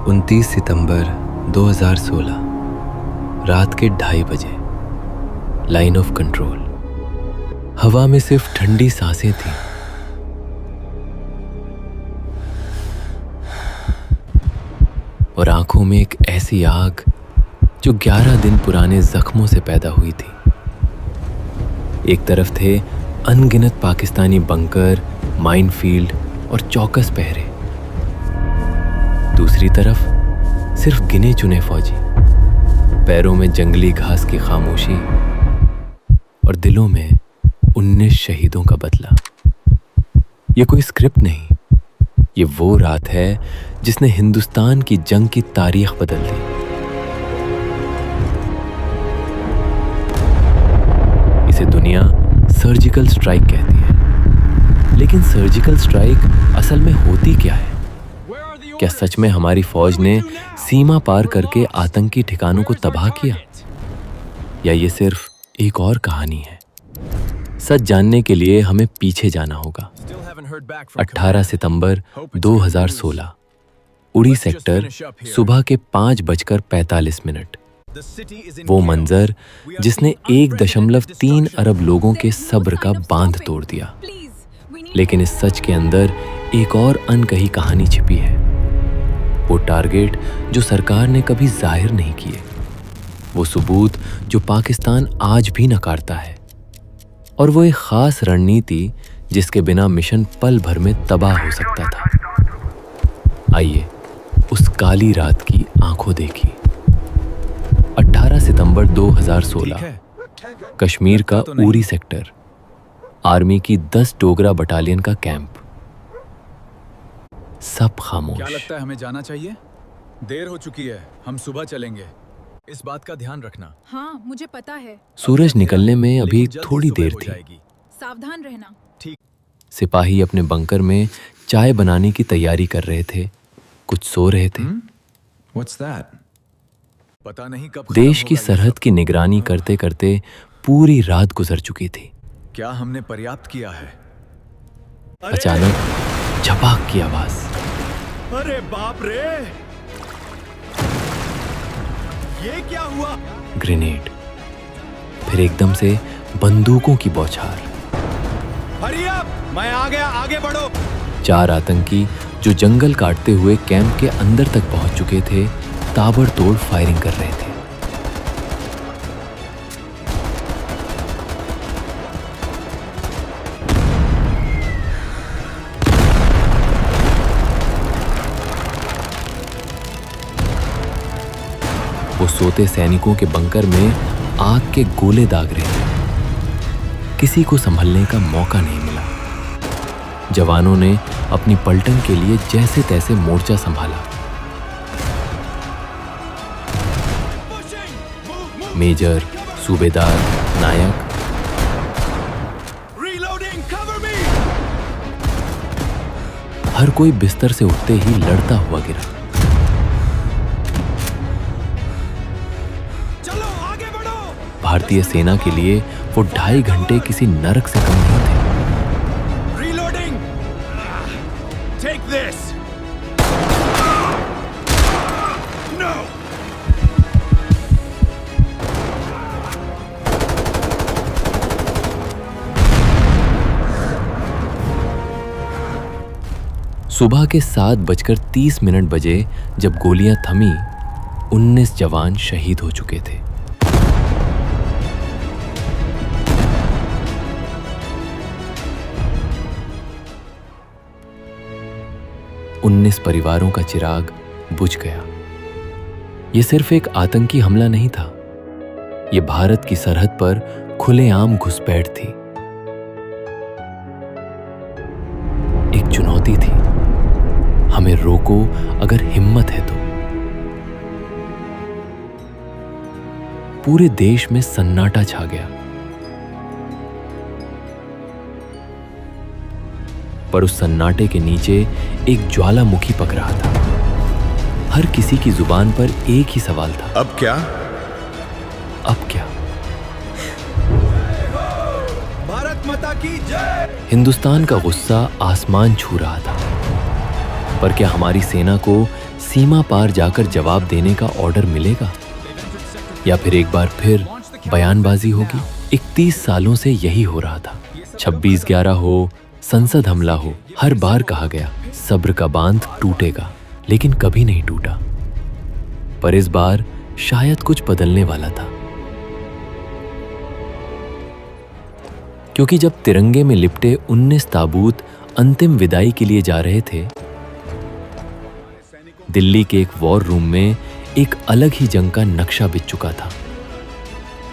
29 सितंबर 2016 रात के 2:30 बजे। Line of control. हवा में सिर्फ ठंडी सांसें थीं। और आंखों में एक ऐसी आग जो 11 दिन पुराने जख्मों से पैदा हुई थी। एक तरफ थे अनगिनत पाकिस्तानी बंकर, माइनफील्ड और चौकस पहरे। दूसरी तरफ सिर्फ गिने चुने फौजी, पैरों में जंगली घास की खामोशी और दिलों में 19 शहीदों का बदला। ये कोई स्क्रिप्ट नहीं, ये वो रात है जिसने हिंदुस्तान की जंग की तारीख बदल दी। इसे दुनिया सर्जिकल स्ट्राइक कहती है, लेकिन सर्जिकल स्ट्राइक असल में होती क्या है? क्या सच में हमारी फौज ने सीमा पार करके आतंकी ठिकानों को तबाह किया, या ये सिर्फ एक और कहानी है? सच जानने के लिए हमें पीछे जाना होगा। 18 सितंबर 2016 उड़ी सेक्टर, सुबह के 5:45। वो मंजर जिसने 1.3 अरब लोगों के सब्र का बांध तोड़ दिया। लेकिन इस सच के अंदर एक और अनकही कहानी छिपी है। वो टारगेट जो सरकार ने कभी जाहिर नहीं किए, वो सबूत जो पाकिस्तान आज भी नकारता है, और वो एक खास रणनीति जिसके बिना मिशन पल भर में तबाह हो सकता था। आइए उस काली रात की आंखों देखी। 18 सितंबर 2016 कश्मीर का उरी सेक्टर, आर्मी की 10 डोगरा बटालियन का कैंप। सब खामोश। क्या लगता है हमें जाना चाहिए? देर हो चुकी है, हम सुबह चलेंगे, इस बात का ध्यान रखना। हाँ, मुझे पता है। सूरज निकलने में अभी थोड़ी देर थी। सावधान रहना। ठीक। सिपाही अपने बंकर में चाय बनाने की तैयारी कर रहे थे, कुछ सो रहे थे। What's that? पता नहीं कब देश की सरहद की निगरानी करते करते पूरी रात गुजर चुकी थी। क्या हमने पर्याप्त किया है? अचानक झपाक की आवाज। अरे बाप रे, ये क्या हुआ? ग्रेनेड। फिर एकदम से बंदूकों की बौछार। हरी अप, मैं आ गया, आगे बढ़ो। 4 आतंकी जो जंगल काटते हुए कैंप के अंदर तक पहुंच चुके थे, ताबड़तोड़ फायरिंग कर रहे थे। वो सोते सैनिकों के बंकर में आग के गोले दाग रहे थे। किसी को संभलने का मौका नहीं मिला। जवानों ने अपनी पलटन के लिए जैसे तैसे मोर्चा संभाला। मेजर, सूबेदार, नायक, हर कोई बिस्तर से उठते ही लड़ता हुआ गिरा। चलो आगे बढ़ो। भारतीय सेना के लिए वो 2.5 घंटे किसी नरक से कम नहीं थे। Reloading. Take this. No. सुबह के 7:30 बजे जब गोलियां थमी, 19 जवान शहीद हो चुके थे। उन्नीस परिवारों का चिराग बुझ गया। यह सिर्फ एक आतंकी हमला नहीं था, यह भारत की सरहद पर खुलेआम घुसपैठ थी। एक चुनौती थी, हमें रोको अगर हिम्मत है तो। पूरे देश में सन्नाटा छा गया, पर उस सन्नाटे के नीचे एक ज्वालामुखी पक रहा था। हर किसी की जुबान पर एक ही सवाल था, अब क्या? अब क्या? भारत माता की जय। हिंदुस्तान का गुस्सा आसमान छू रहा था, पर क्या हमारी सेना को सीमा पार जाकर जवाब देने का ऑर्डर मिलेगा, या फिर एक बार फिर बयानबाजी होगी? 31 सालों से यही हो रहा था। 26/11 हो, संसद हमला हो, हर बार कहा गया सब्र का बांध टूटेगा, लेकिन कभी नहीं टूटा। पर इस बार शायद कुछ बदलने वाला था, क्योंकि जब तिरंगे में लिपटे 19 ताबूत अंतिम विदाई के लिए जा रहे थे, दिल्ली के एक वॉर रूम में एक अलग ही जंग का नक्शा बिछ चुका था।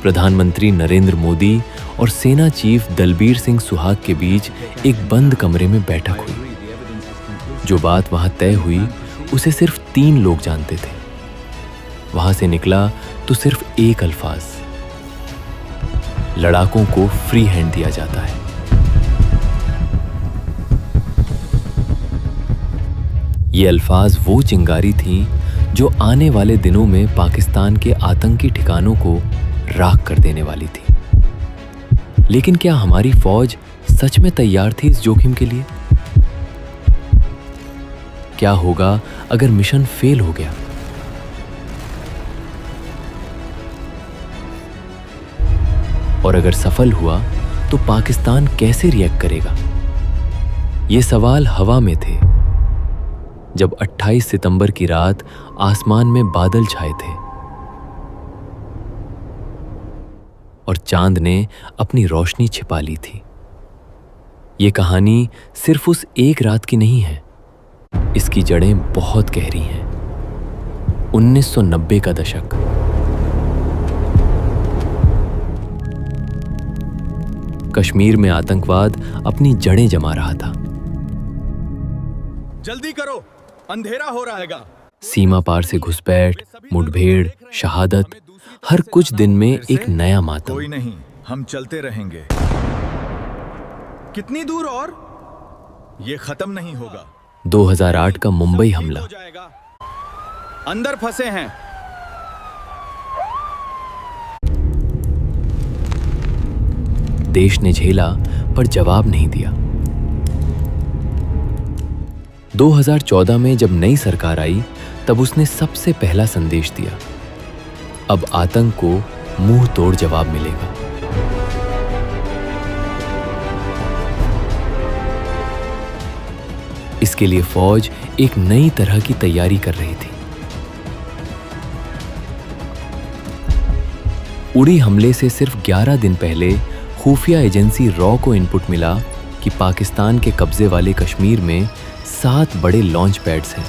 प्रधानमंत्री नरेंद्र मोदी और सेना चीफ दलबीर सिंह सुहाग के बीच एक बंद कमरे में बैठक हुई। जो बात वहां तय हुई उसे सिर्फ 3 लोग जानते थे। वहां से निकला तो सिर्फ एक अल्फाज, लड़ाकों को फ्री हैंड दिया जाता है। ये अल्फाज वो चिंगारी थी जो आने वाले दिनों में पाकिस्तान के आतंकी ठिकानों को राख कर देने वाली थी। लेकिन क्या हमारी फौज सच में तैयार थी इस जोखिम के लिए? क्या होगा अगर मिशन फेल हो गया? और अगर सफल हुआ तो पाकिस्तान कैसे रिएक्ट करेगा? ये सवाल हवा में थे जब 28 सितंबर की रात आसमान में बादल छाए थे और चांद ने अपनी रोशनी छिपा ली थी। ये कहानी सिर्फ उस एक रात की नहीं है, इसकी जड़ें बहुत गहरी हैं। 1990 का दशक, कश्मीर में आतंकवाद अपनी जड़ें जमा रहा था। जल्दी करो, अंधेरा हो रहा है। सीमा पार से घुसपैठ, मुठभेड़, शहादत, हर कुछ दिन में एक नया मातम। कोई नहीं, हम चलते रहेंगे। कितनी दूर और? ये खत्म नहीं होगा। 2008 का मुंबई हमला, हो जाएगा। अंदर फंसे हैं। देश ने झेला पर जवाब नहीं दिया। 2014 में जब नई सरकार आई तब उसने सबसे पहला संदेश दिया, अब आतंक को मुंह तोड़ जवाब मिलेगा। इसके लिए फौज एक नई तरह की तैयारी कर रही थी। उड़ी हमले से सिर्फ 11 दिन पहले खुफिया एजेंसी रॉ को इनपुट मिला कि पाकिस्तान के कब्जे वाले कश्मीर में 7 बड़े लॉन्च पैड्स हैं।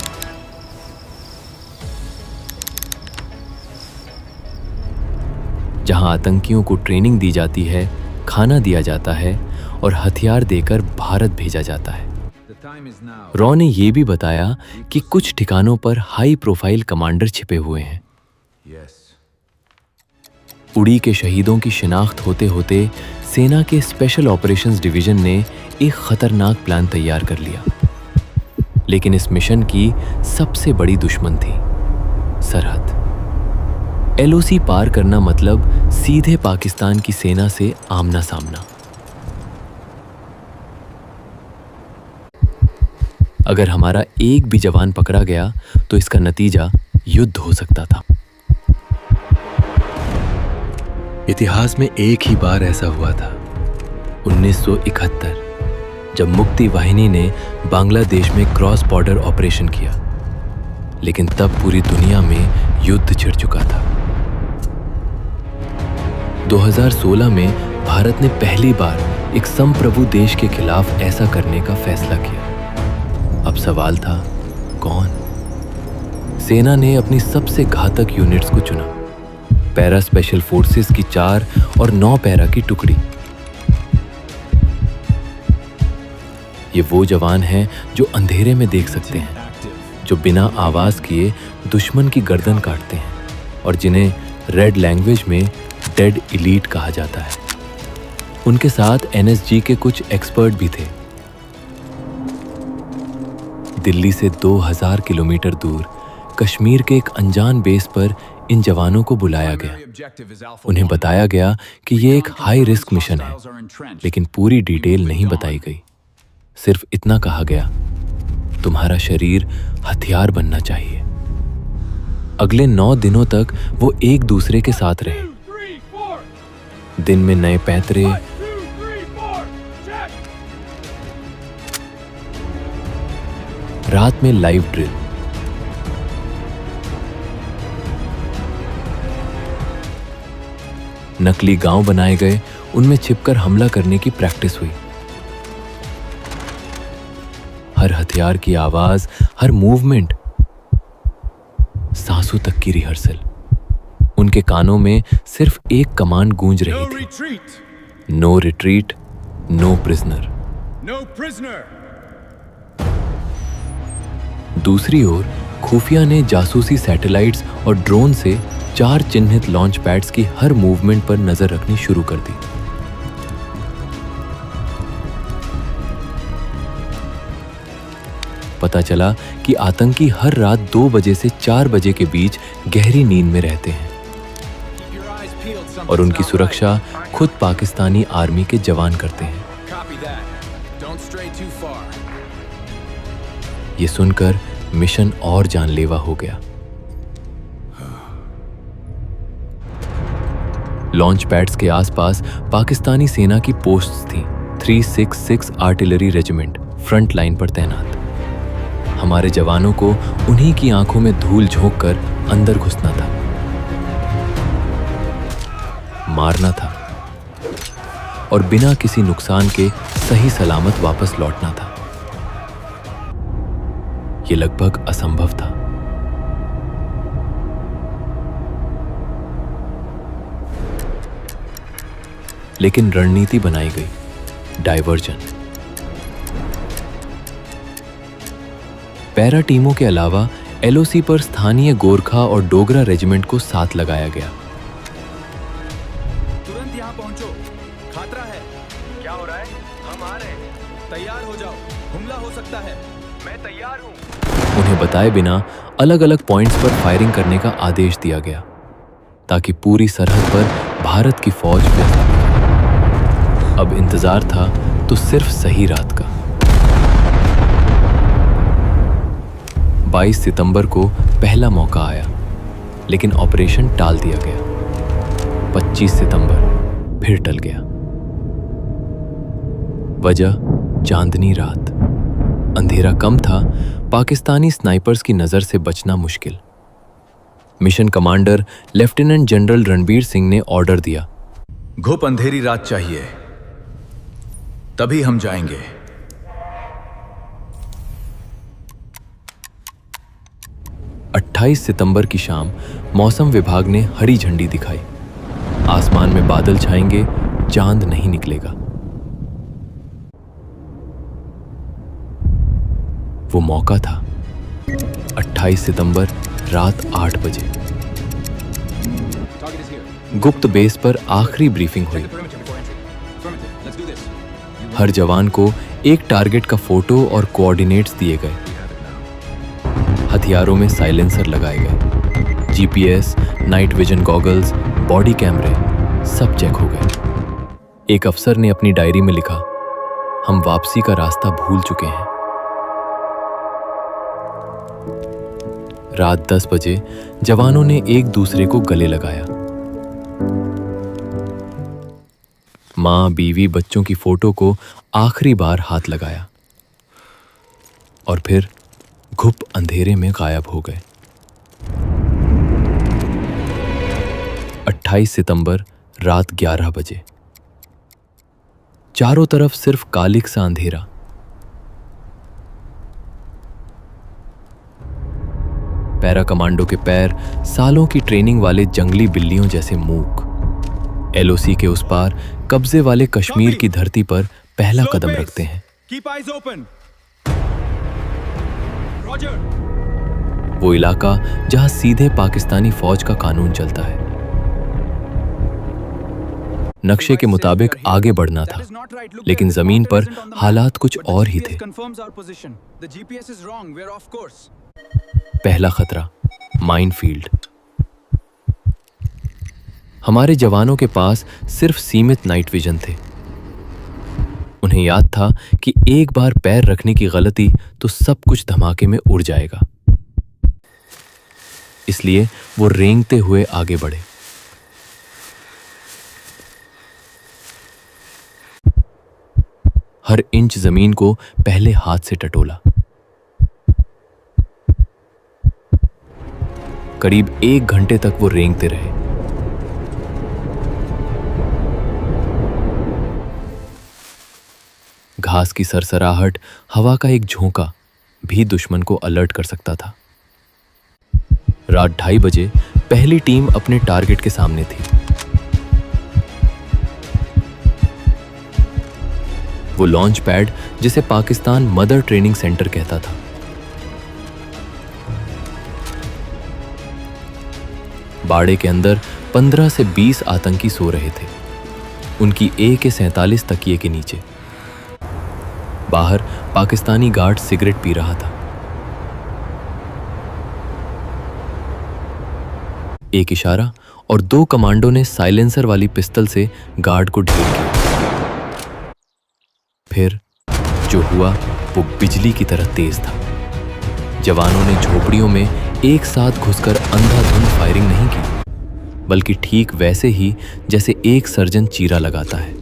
जहां आतंकियों को ट्रेनिंग दी जाती है, खाना दिया जाता है और हथियार देकर भारत भेजा जाता है। रॉ ने यह भी बताया कि कुछ ठिकानों पर हाई प्रोफाइल कमांडर छिपे हुए हैं। उड़ी के शहीदों की शिनाख्त होते होते सेना के स्पेशल ऑपरेशंस डिवीजन ने एक खतरनाक प्लान तैयार कर लिया। लेकिन इस मिशन की सबसे बड़ी दुश्मन थी सरहद। एलओसी पार करना मतलब सीधे पाकिस्तान की सेना से आमना सामना। अगर हमारा एक भी जवान पकड़ा गया तो इसका नतीजा युद्ध हो सकता था। इतिहास में एक ही बार ऐसा हुआ था, 1971, जब मुक्ति वाहिनी ने बांग्लादेश में क्रॉस बॉर्डर ऑपरेशन किया। लेकिन तब पूरी दुनिया में युद्ध छिड़ चुका था। 2016 में भारत ने पहली बार एक संप्रभु देश के खिलाफ ऐसा करने का फैसला किया। अब सवाल था, कौन? सेना ने अपनी सबसे घातक यूनिट्स को चुना। पैरा स्पेशल फोर्सेस की 4 और 9 पैरा की टुकड़ी। ये वो जवान हैं जो अंधेरे में देख सकते हैं, जो बिना आवाज किए दुश्मन की गर्दन काटते हैं और जिन्हें रेड लैंग्वेज में डेड इलीट कहा जाता है। उनके साथ एनएसजी के कुछ एक्सपर्ट भी थे। दिल्ली से 2000 किलोमीटर दूर कश्मीर के एक अनजान बेस पर इन जवानों को बुलाया गया। उन्हें बताया गया कि ये एक हाई रिस्क मिशन है, लेकिन पूरी डिटेल नहीं बताई गई। सिर्फ इतना कहा गया, तुम्हारा शरीर हथियार बनना चाहिए। अगले 9 दिनों तक वो एक दूसरे के साथ रहे। दिन में नए पैंतरे, रात में लाइव ड्रिल। नकली गांव बनाए गए, उनमें छिपकर हमला करने की प्रैक्टिस हुई। हर हथियार की आवाज, हर मूवमेंट, सांसों तक की रिहर्सल। उनके कानों में सिर्फ एक कमांड गूंज रही थी, नो रिट्रीट, नो प्रिजनर। दूसरी ओर खुफिया ने जासूसी सैटेलाइट्स और ड्रोन से 4 चिन्हित लॉन्च पैड्स की हर मूवमेंट पर नजर रखनी शुरू कर दी। पता चला कि आतंकी हर रात 2 बजे से 4 बजे के बीच गहरी नींद में रहते हैं और उनकी सुरक्षा खुद पाकिस्तानी आर्मी के जवान करते हैं। ये सुनकर मिशन और जानलेवा हो गया। लॉन्च पैड्स के आसपास पाकिस्तानी सेना की पोस्ट्स थीं। 366 आर्टिलरी रेजिमेंट फ्रंट लाइन पर तैनात। हमारे जवानों को उन्हीं की आंखों में धूल झोंककर अंदर घुसना था, मारना था और बिना किसी नुकसान के सही सलामत वापस लौटना था। ये लगभग असंभव था। लेकिन रणनीति बनाई गई, डायवर्जन। पैरा टीमों के अलावा एलओसी पर स्थानीय गोरखा और डोगरा रेजिमेंट को साथ लगाया गया। तुरंत यहाँ पहुंचो, खतरा है। क्या हो रहा है? हम आ रहे हैं, तैयार हो जाओ, हमला हो सकता है। मैं तैयार हूं। उन्हें बताए बिना अलग अलग पॉइंट्स पर फायरिंग करने का आदेश दिया गया ताकि पूरी सरहद पर भारत की फौज व्यस्त रहे। अब इंतजार था तो सिर्फ सही रात का। 22 सितंबर को पहला मौका आया, लेकिन ऑपरेशन टाल दिया गया। 25 सितंबर फिर टल गया। वजह चांदनी रात, अंधेरा कम था, पाकिस्तानी स्नाइपर्स की नजर से बचना मुश्किल। Mission commander lieutenant general Ranbir Singh ने ऑर्डर दिया, घुप अंधेरी रात चाहिए, तभी हम जाएंगे। – 28 सितंबर की शाम मौसम विभाग ने हरी झंडी दिखाई। आसमान में बादल छाएंगे, चांद नहीं निकलेगा। वो मौका था। 28 सितंबर रात 8 बजे गुप्त बेस पर आखिरी ब्रीफिंग हुई। हर जवान को एक टारगेट का फोटो और कोऑर्डिनेट्स दिए गए। हथियारों में साइलेंसर लगाए गए। GPS, night vision goggles, body कैमरे सब चेक हो गए। एक अफसर ने अपनी डायरी में लिखा, हम वापसी का रास्ता भूल चुके हैं। रात 10 बजे जवानों ने एक दूसरे को गले लगाया। मां, बीवी, बच्चों की फोटो को आखिरी बार हाथ लगाया और फिर घुप अंधेरे में गायब हो गए। 28 सितंबर रात 11 बजे चारों तरफ सिर्फ कालिक सा अंधेरा। पैरा कमांडो के पैर सालों की ट्रेनिंग वाले जंगली बिल्लियों जैसे मूक। एलओसी के उस पार कब्जे वाले कश्मीर की धरती पर पहला कदम रखते हैं। वो इलाका जहां सीधे पाकिस्तानी फौज का कानून चलता है। नक्शे के मुताबिक आगे बढ़ना था, लेकिन जमीन पर हालात कुछ और ही थे। पहला खतरा, माइनफील्ड। हमारे जवानों के पास सिर्फ सीमित नाइट विजन थे। उन्हें याद था कि एक बार पैर रखने की गलती तो सब कुछ धमाके में उड़ जाएगा। इसलिए वो रेंगते हुए आगे बढ़े। हर इंच जमीन को पहले हाथ से टटोला। करीब 1 घंटे तक वो रेंगते रहे। घास की सरसराहट, हवा का एक झोंका भी दुश्मन को अलर्ट कर सकता था। रात 2:30 बजे पहली टीम अपने टारगेट के सामने थी। वो लॉन्च पैड, जिसे पाकिस्तान मदर ट्रेनिंग सेंटर कहता था। बाड़े के अंदर 15 से 20 आतंकी सो रहे थे, उनकी AK-47 तकिए के नीचे। बाहर पाकिस्तानी गार्ड सिगरेट पी रहा था। एक इशारा और 2 कमांडो ने साइलेंसर वाली पिस्टल से गार्ड को ढेर किया। फिर जो हुआ वो बिजली की तरह तेज था। जवानों ने झोपड़ियों में एक साथ घुसकर अंधाधुंध फायरिंग नहीं की, बल्कि ठीक वैसे ही जैसे एक सर्जन चीरा लगाता है।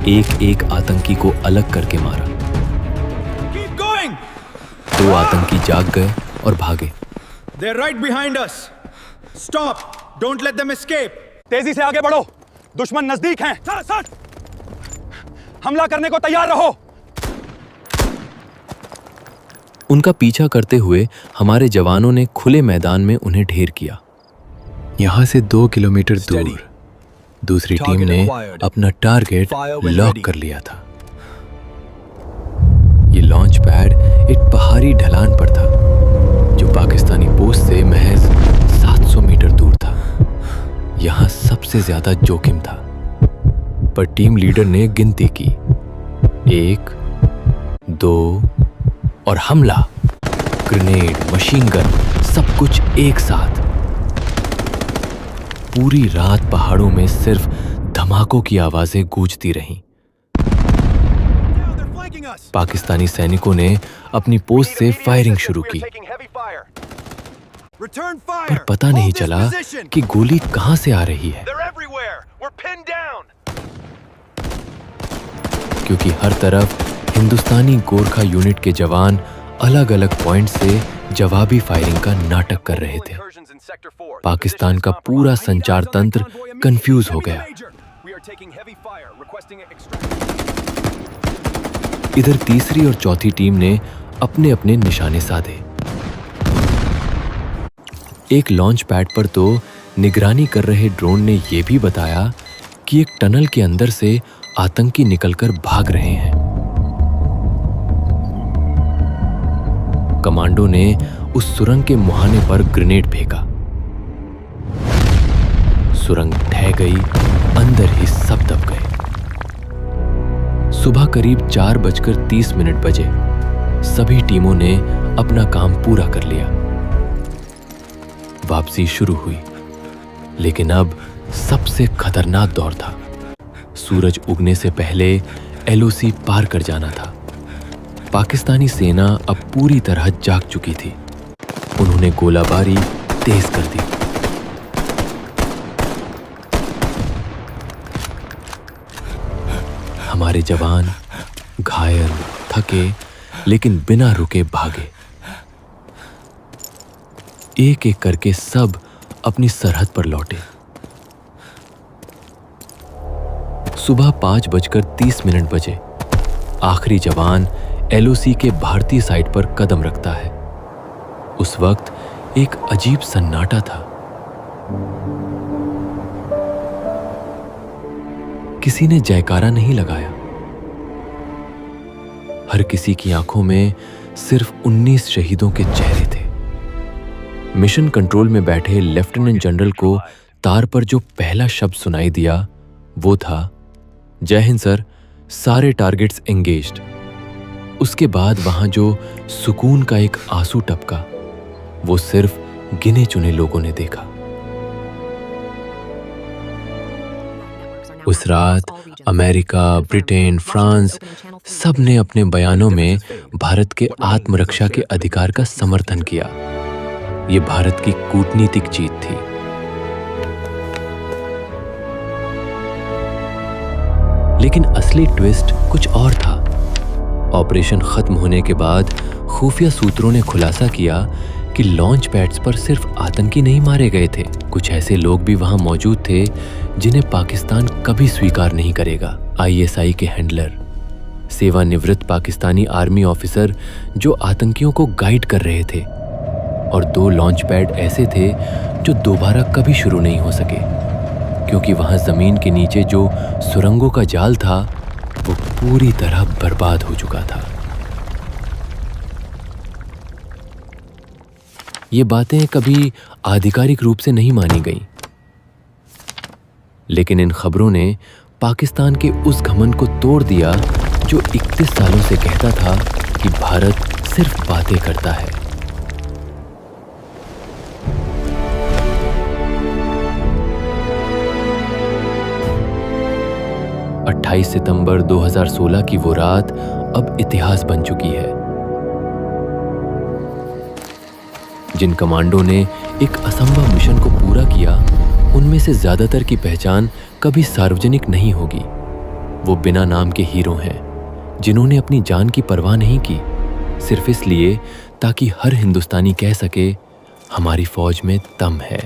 एक एक आतंकी को अलग करके मारा। 2 आतंकी जाग गए और भागे। They're right behind us. Stop! Don't let them escape. तेजी से आगे बढ़ो, दुश्मन नजदीक हैं। सर! हमला करने को तैयार रहो। उनका पीछा करते हुए हमारे जवानों ने खुले मैदान में उन्हें ढेर किया। यहां से 2 किलोमीटर दूर दूसरी टीम ने अपना टारगेट लॉक कर लिया था। ये लॉन्च पैड एक पहाड़ी ढलान पर था, जो पाकिस्तानी पोस्ट से महज 700 मीटर दूर था। यहां सबसे ज्यादा जोखिम था, पर टीम लीडर ने गिनती की। 1, 2 और हमला। ग्रेनेड, मशीन गन, सब कुछ एक साथ। पूरी रात पहाड़ों में सिर्फ धमाकों की आवाजें गूंजती रहीं। पाकिस्तानी सैनिकों ने अपनी पोस्ट से फायरिंग शुरू की, पर पता नहीं चला कि गोली कहां से आ रही है, क्योंकि हर तरफ हिंदुस्तानी गोरखा यूनिट के जवान अलग अलग पॉइंट से जवाबी फायरिंग का नाटक कर रहे थे। पाकिस्तान का पूरा संचार तंत्र कंफ्यूज हो गया। इधर तीसरी और चौथी टीम ने अपने अपने निशाने साधे। एक लॉन्च पैड पर तो निगरानी कर रहे ड्रोन ने यह भी बताया कि एक टनल के अंदर से आतंकी निकलकर भाग रहे हैं। कमांडो ने उस सुरंग के मुहाने पर ग्रेनेड फेंका। सुरंग ढह गई, अंदर ही सब दब गए। सुबह करीब 4:30 बजे सभी टीमों ने अपना काम पूरा कर लिया। वापसी शुरू हुई, लेकिन अब सबसे खतरनाक दौर था। सूरज उगने से पहले LOC पार कर जाना था। पाकिस्तानी सेना अब पूरी तरह जाग चुकी थी। उन्होंने गोलाबारी तेज कर दी। हमारे जवान घायल, थके, लेकिन बिना रुके भागे। एक एक करके सब अपनी सरहद पर लौटे। सुबह 5:30 बजे आखिरी जवान LOC के भारतीय साइड पर कदम रखता है। उस वक्त एक अजीब सन्नाटा था। किसी ने जयकारा नहीं लगाया। हर किसी की आंखों में सिर्फ 19 शहीदों के चेहरे थे। मिशन कंट्रोल में बैठे लेफ्टिनेंट जनरल को तार पर जो पहला शब्द सुनाई दिया वो था, जय हिंद सर, सारे टारगेट्स एंगेज्ड। उसके बाद वहां जो सुकून का एक आंसू टपका, वो सिर्फ गिने चुने लोगों ने देखा। उस रात अमेरिका, ब्रिटेन, फ्रांस सब ने अपने बयानों में भारत के आत्मरक्षा के अधिकार का समर्थन किया। ये भारत की कूटनीतिक जीत थी। लेकिन असली ट्विस्ट कुछ और था। ऑपरेशन खत्म होने के बाद खुफिया सूत्रों ने खुलासा किया कि लॉन्च पैड्स पर सिर्फ आतंकी नहीं मारे गए थे, कुछ ऐसे लोग भी वहां मौजूद थे जिन्हें पाकिस्तान कभी स्वीकार नहीं करेगा। आईएसआई के हैंडलर, सेवानिवृत्त पाकिस्तानी आर्मी ऑफिसर जो आतंकियों को गाइड कर रहे थे, और 2 लॉन्च पैड ऐसे थे जो दोबारा कभी शुरू नहीं हो सके, क्योंकि वहां जमीन के नीचे जो सुरंगों का जाल था वो पूरी तरह बर्बाद हो चुका था। ये बातें कभी आधिकारिक रूप से नहीं मानी गईं, लेकिन इन खबरों ने पाकिस्तान के उस घमंड को तोड़ दिया जो 31 सालों से कहता था कि भारत सिर्फ बातें करता है। सितंबर 2016 की वो रात अब इतिहास बन चुकी है। जिन कमांडो ने एक असंभव मिशन को पूरा किया, उनमें से ज्यादातर की पहचान कभी सार्वजनिक नहीं होगी। वो बिना नाम के हीरो हैं, जिन्होंने अपनी जान की परवाह नहीं की, सिर्फ इसलिए ताकि हर हिंदुस्तानी कह सके हमारी फौज में दम है।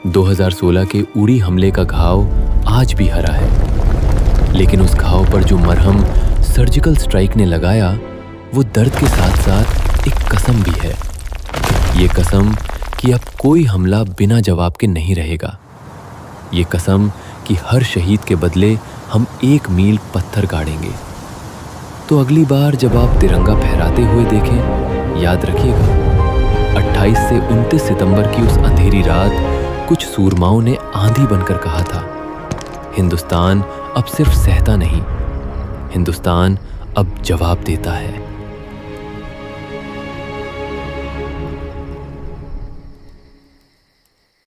2016 के उड़ी हमले का घाव आज भी हरा है, लेकिन उस घाव पर जो मरहम सर्जिकल स्ट्राइक ने लगाया, वो दर्द के साथ साथ एक कसम भी है। ये कसम कि अब कोई हमला बिना जवाब के नहीं रहेगा। ये कसम कि हर शहीद के बदले हम 1 मील पत्थर गाड़ेंगे। तो अगली बार जब आप तिरंगा फहराते हुए देखें, याद रखिएगा 28 से 29 सितंबर की उस अंधेरी रात कुछ सूरमाओं ने आंधी बनकर कहा था, हिंदुस्तान अब सिर्फ सहता नहीं, हिंदुस्तान अब जवाब देता है।